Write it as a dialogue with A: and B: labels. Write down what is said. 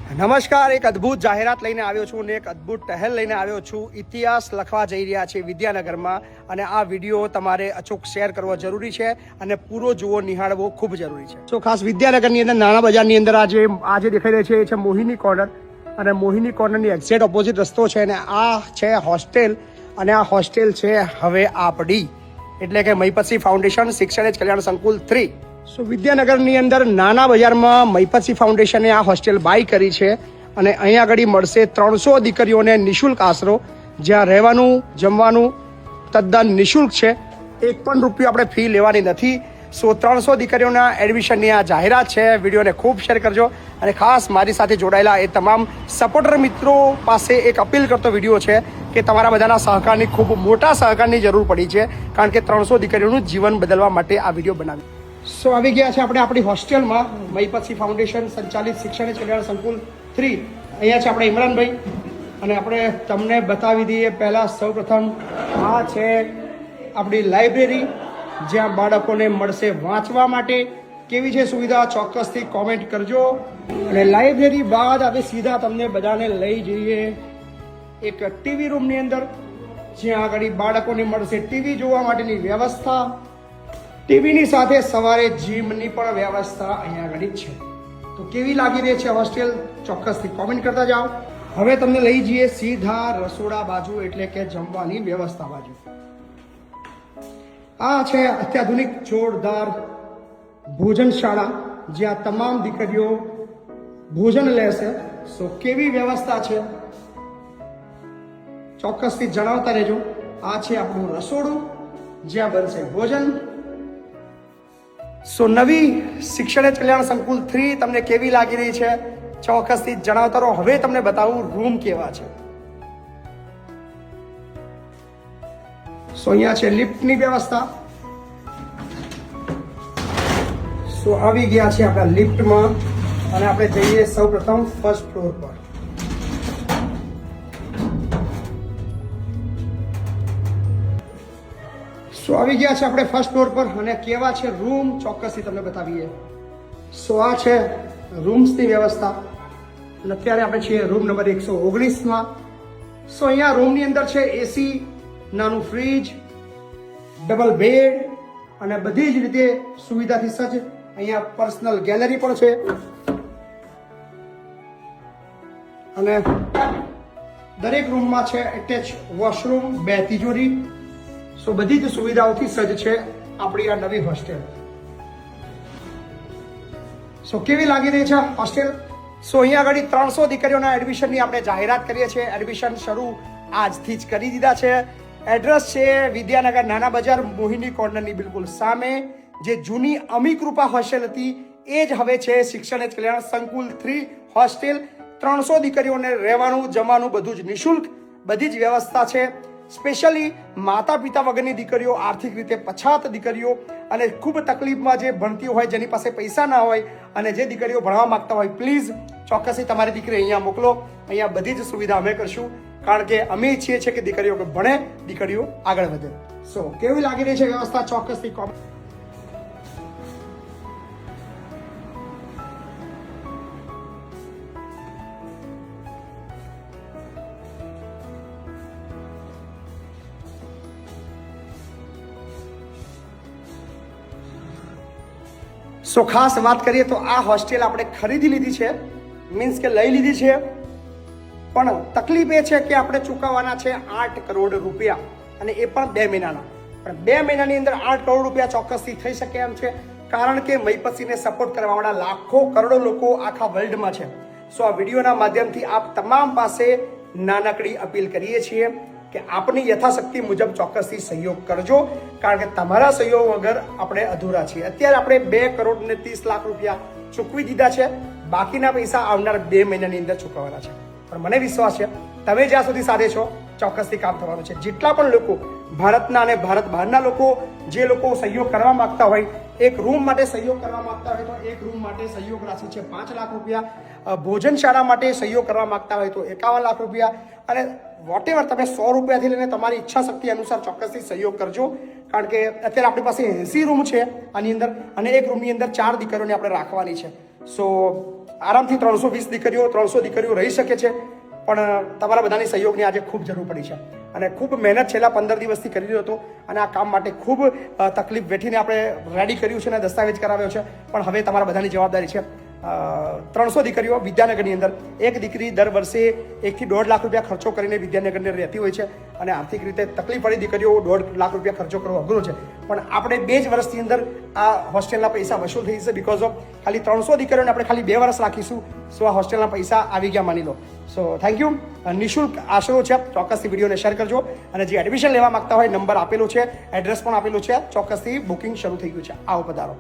A: નમસ્કાર, એક અદ્ભુત જાહેરાત લઈને આવ્યો છું અને એક અદ્ભુત ટહેલ લઈને આવ્યો છું. ઇતિહાસ લખવા જઈ રહ્યા છે વિદ્યાનગરમાં અને આ વિડીયો તમારે અચૂક શેર કરવો જરૂરી છે અને પૂરો જુઓ, નિહાળવો ખૂબ જરૂરી છે. તો ખાસ વિદ્યાનગરની અંદર નાના બજારની અંદર આજે દેખાઈ રહી છે મોહિની કોર્નર અને મોહિની કોર્નરની એક્ઝેક્ટ ઓપોઝિટ રસ્તો છે અને આ છે હોસ્ટેલ અને આ હોસ્ટેલ છે હવે આપડી એટલે કે મહિપતસિંહ ફાઉન્ડેશન શિક્ષણ એજ કલ્યાણ સંકુલ 3. સો વિદ્યાનગરની અંદર નાના બજારમાં મહિપતસિંહ ફાઉન્ડેશને આ હોસ્ટેલ બાય કરી છે અને અહીંયા આગળ મળશે 300 દીકરીઓને નિઃશુલ્ક આશરો, જ્યાં રહેવાનું જમવાનું તદ્દન નિઃશુલ્ક છે. એક પણ રૂપિયો આપણે ફી લેવાની નથી. સો 300 દીકરીઓના એડમિશનની આ જાહેરાત છે. વિડીયોને ખૂબ શેર કરજો અને ખાસ મારી સાથે જોડાયેલા એ તમામ સપોર્ટર મિત્રો પાસે એક અપીલ કરતો વિડીયો છે કે તમારા બધાના સહકારની, ખૂબ મોટા સહકારની જરૂર પડી છે, કારણ કે 300 દીકરીઓનું જીવન બદલવા માટે આ વિડીયો બનાવ્યો. સો આવી ગયા છે આપણે આપણી હોસ્ટેલમાં, મહિપતસિંહ ફાઉન્ડેશન સંચાલિત શિક્ષણ કલ્યાણ સંકુલ 3. અહીંયા છે આપણે ઇમરાનભાઈ અને આપણે તમને બતાવી દઈએ. પહેલાં સૌપ્રથમ આ છે આપણી લાઇબ્રેરી, જ્યાં બાળકોને મળશે વાંચવા માટે. કેવી છે સુવિધા ચોક્કસથી કોમેન્ટ કરજો. અને લાઇબ્રેરી બાદ આપણે સીધા તમને બધાને લઈ જઈએ એક ટીવી રૂમની અંદર, જ્યાં આગળ બાળકોને મળશે ટીવી જોવા માટેની વ્યવસ્થા. ટીવીની સાથે સવારે જીમની પણ વ્યવસ્થા અહીંયા આગળ છે. તો કેવી લાગી રહી છે હોસ્ટેલ ચોક્કસથી કોમેન્ટ કરતા જાઓ. હવે તમને લઈ જઈએ સીધા રસોડા બાજુ એટલે કે જમવાની વ્યવસ્થા બાજુ. આ છે અત્યાધુનિક જોરદાર ભોજનશાળા, જ્યાં તમામ દીકરીઓ ભોજન લેશે. સો કેવી વ્યવસ્થા છે ચોક્કસથી જણાવતા રહેજો. આ છે આપણું રસોડું, જ્યાં બનશે ભોજન. સો નવી શિક્ષણ એજ કલ્યાણ સંકુલ 3 તમને કેવી લાગી રહી છે ચોક્કસથી જણાવતા રહો. હવે તમને બતાવું રૂમ કેવા છે. સો અહીંયા છે લિફ્ટની વ્યવસ્થા. સો આવી ગયા છે આપણા લિફ્ટમાં અને આપણે જઈએ સૌપ્રથમ ફર્સ્ટ ફ્લોર પર. સો આવી ગયા છે આપણે ફર્સ્ટ ફ્લોર પર અને કેવા છે રૂમ ચોક્કસથી તમને બતાવીએ. સો આ છે રૂમ્સની વ્યવસ્થા અને અત્યારે આપણે છીએ રૂમ નંબર 119માં. સો અહીંયા રૂમની અંદર છે એસી, નાનું ફ્રીજ, ડબલ બેડ અને બધી જ રીતે સુવિધાથી સજ્જ. અહીંયા પર્સનલ ગેલેરી પણ છે અને દરેક રૂમમાં છે એટેચ વોશરૂમ, 2 તિજોરી. સો બધી જ સુવિધાઓથી સજ્જ છે આપણી આ નવી હોસ્ટેલ. સો કેવી લાગી રહી છે હોસ્ટેલ? સો અહીંયા આગળ 300 દીકરીઓના એડમિશનની આપણે જાહેરાત કરીએ છીએ. એડમિશન શરૂ આજથી જ કરી દીધા છે. એડ્રેસ છે વિદ્યાનગર નાના બજાર મોહિની કોર્નરની બિલકુલ સામે. જે જૂની અમીકૃપા હોસ્ટેલ હતી એ જ હવે છે શિક્ષણ એજ કલ્યાણ સંકુલ 3 હોસ્ટેલ. 300 દીકરીઓને રહેવાનું જમવાનું બધું જ નિઃશુલ્ક, બધી જ વ્યવસ્થા છે. સ્પેશિયલી માતા પિતા વગરની દીકરીઓ, આર્થિક રીતે પછાત દીકરીઓ અને ખૂબ તકલીફમાં જે ભણતી હોય, જેની પાસે પૈસા ના હોય અને જે દીકરીઓ ભણવા માંગતા હોય, પ્લીઝ ચોક્કસથી તમારી દીકરી અહીંયા મોકલો. અહીંયા બધી જ સુવિધા અમે કરશું, કારણ કે અમે ઈચ્છીએ છીએ કે દીકરીઓ ભણે, દીકરીઓ આગળ વધે. સો કેવી લાગી રહી છે વ્યવસ્થા ચોક્કસથી કોમેન્ટ. સો ખાસ વાત કરીએ તો આ હોસ્ટેલ આપણે ખરીદી લીધી છે, મીન્સ કે લઈ લીધી છે, પણ તકલીફ એ છે કે આપણે ચૂકવવાના છે 8 કરોડ રૂપિયા અને એ પણ 2 મહિનાના. પણ 2 મહિનાની અંદર 8 કરોડ રૂપિયા ચોક્કસથી થઈ શકે એમ છે, કારણ કે મહિપતસિંહને સપોર્ટ કરવાવાળા લાખો કરોડો લોકો આખા વર્લ્ડમાં છે. સો આ વિડીયોના માધ્યમથી આપ તમામ પાસે નાનકડી અપીલ કરીએ છીએ કે આપની યથાશક્તિ મુજબ ચોક્કસથી સહયોગ કરજો, કારણ કે તમારા સહયોગ વગર આપણે અધૂરા છીએ. અત્યારે આપણે 2 કરોડ ને 30 લાખ રૂપિયા ચૂકવી દીધા છે. બાકીના પૈસા આવનાર 2 મહિનાની અંદર ચૂકવવાના છે. પણ મને વિશ્વાસ છે તમે જ્યાં સુધી સાથે છો ચોક્કસથી કામ થવાનું છે. જેટલા પણ લોકો ભારતના અને ભારત બહારના લોકો, જે લોકો સહયોગ કરવા માંગતા હોય, એક રૂમ માટે સહયોગ કરવા માંગતા હોય તો એક રૂમ માટે સહયોગ રાશિ છે 5 લાખ રૂપિયા. ભોજનશાળા માટે સહયોગ કરવા માંગતા હોય તો 51 લાખ રૂપિયા. અને વોટેવર તમે 100 રૂપિયાથી લઈને તમારી ઈચ્છા શક્તિ અનુસાર ચોક્કસથી સહયોગ કરજો, કારણ કે અત્યારે આપણી પાસે 80 રૂમ છે આની અંદર અને એક રૂમની અંદર 4 દીકરીઓને આપણે રાખવાની છે. સો આરામથી 320 દીકરીઓ 300 દીકરીઓ રહી શકે છે, પણ તમારા બધાની સહયોગની આજે ખૂબ જરૂર પડી છે અને ખૂબ મહેનત છેલ્લા 15 દિવસથી કરી રહ્યો હતો અને આ કામ માટે ખૂબ તકલીફ વેઠીને આપણે રેડી કર્યું છે અને દસ્તાવેજ કરાવ્યો છે, પણ હવે તમારા બધાની જવાબદારી છે. 300 દીકરીઓ વિદ્યાનગરની અંદર, એક દીકરી દર વર્ષે 1 થી 1.5 લાખ રૂપિયા ખર્ચો કરીને વિદ્યાનગરની રહેતી હોય છે અને આર્થિક રીતે તકલીફવાળી દીકરીઓ 1.5 લાખ રૂપિયા ખર્ચો કરવો અઘરો છે, પણ આપણે 2 જ વર્ષની અંદર આ હોસ્ટેલના પૈસા વસૂલ થઈ જશે. બિકોઝ ઓફ ખાલી 300 દીકરીઓને આપણે ખાલી 2 વર્ષ રાખીશું, સો આ હોસ્ટેલના પૈસા આવી ગયા માની લો. So thank you. નિઃશુલ્ક આશરો છે, ચોક્કસથી વિડીયોને શેર કરજો અને જે એડમિશન લેવા માંગતા હોય નંબર આપેલો છે, એડ્રેસ પણ આપેલું છે, ચોક્કસથી બુકિંગ શરૂ થઈ ગયું છે. આવો પધારો.